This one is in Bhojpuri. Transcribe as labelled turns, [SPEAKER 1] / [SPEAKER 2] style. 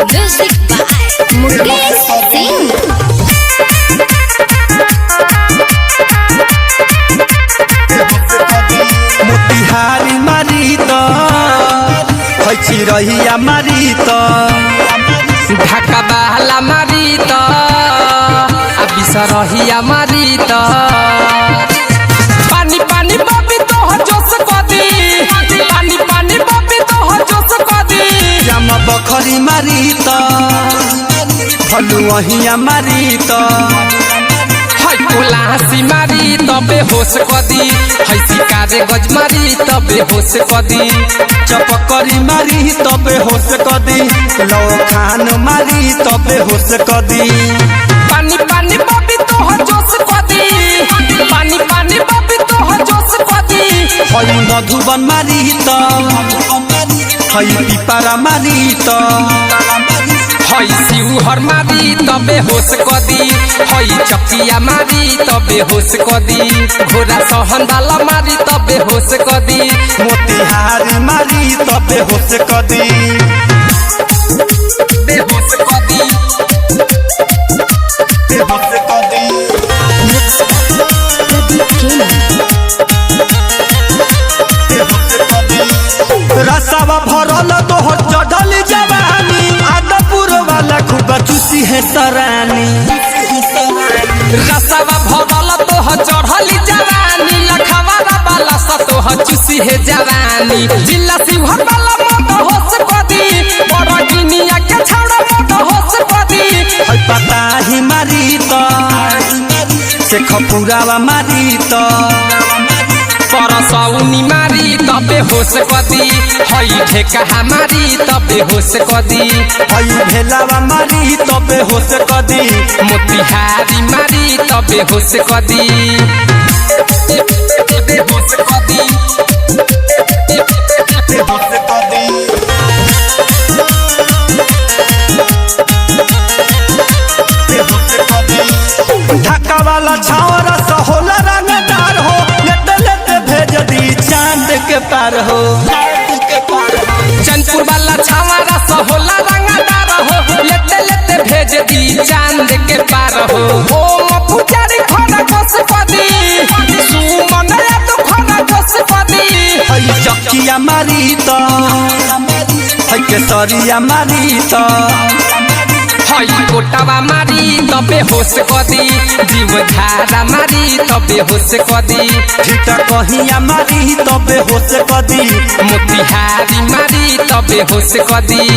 [SPEAKER 1] Music by Mukesh Singh।
[SPEAKER 2] Motihari मारी तो रहिया मारी तो
[SPEAKER 3] ढाका बहला मारी तो बिसरहिया मारी तो पानी पानी बाबी तो जोश कदी पानी पानी बाबी तो जोश कदी
[SPEAKER 2] जामा बखरी मारी तो फलुहिया मारी तो
[SPEAKER 3] हसी मारी तबे होश कदी हैसी काजे गज मारी तबे होश कदी
[SPEAKER 2] चपकरी मारी तबे होश कदी लो खान मारी तबे होश कदी
[SPEAKER 3] पानी पानी बाबी तो जोश कदी पानी पानी बाबी तो जोश कदी
[SPEAKER 2] हई मधुबन मारी तो हई पिपारा मारी तो
[SPEAKER 3] हई शिवहर मारी तबे होश कदी हई चकिया मारी तबे होश कदी घोड़ा सहन वाला मारी तबे होश कदी
[SPEAKER 2] मोतिहारी मारी तबे होश कदी
[SPEAKER 3] बेहोश कदी
[SPEAKER 2] बेहोश कदी रसावा भरल तो चढ़ल जवानी आदपुर वाला खूब चूसी है तरानी
[SPEAKER 3] रसावा भरल तो चढ़ल जवानी लखवारा वाला सतो चूसी है जवानी जिला शिवहर वाला मत होश कदी बड़ा गिनिया के छौड़ा मत होश कदी
[SPEAKER 2] हई पता ही मारी तो से खपुरावा मारी तो
[SPEAKER 3] परसौनी मारी तबे होश कदी हई ढेका मारी तबे होश कदी
[SPEAKER 2] हई भेलावा मारी तबे होश कदी
[SPEAKER 3] मोतिहारी मारी तबे होश कदी बेहोश कदी
[SPEAKER 2] बेहोश कदी ढाका वाला छावरा सहोला रंगदार हो लेते लेते भेज दी चांद के पार हो
[SPEAKER 3] चंदपुर वाला छावरा सहोला रंगदार हो लेते लेते भेज दी चांद के पार हो ओम पुजारी खरा घोष कदी सुमन तो खरा घोष कदी
[SPEAKER 2] हई चकिया मारी तो हई केसरिया मारी तो
[SPEAKER 3] हई कोटावा मारी तबे होश कदी जीव धारा मारी तबे होश कदी
[SPEAKER 2] ठीटा कहिया मारी तबे होश कदी
[SPEAKER 3] मोतिहारी मारी तबे होश कदी।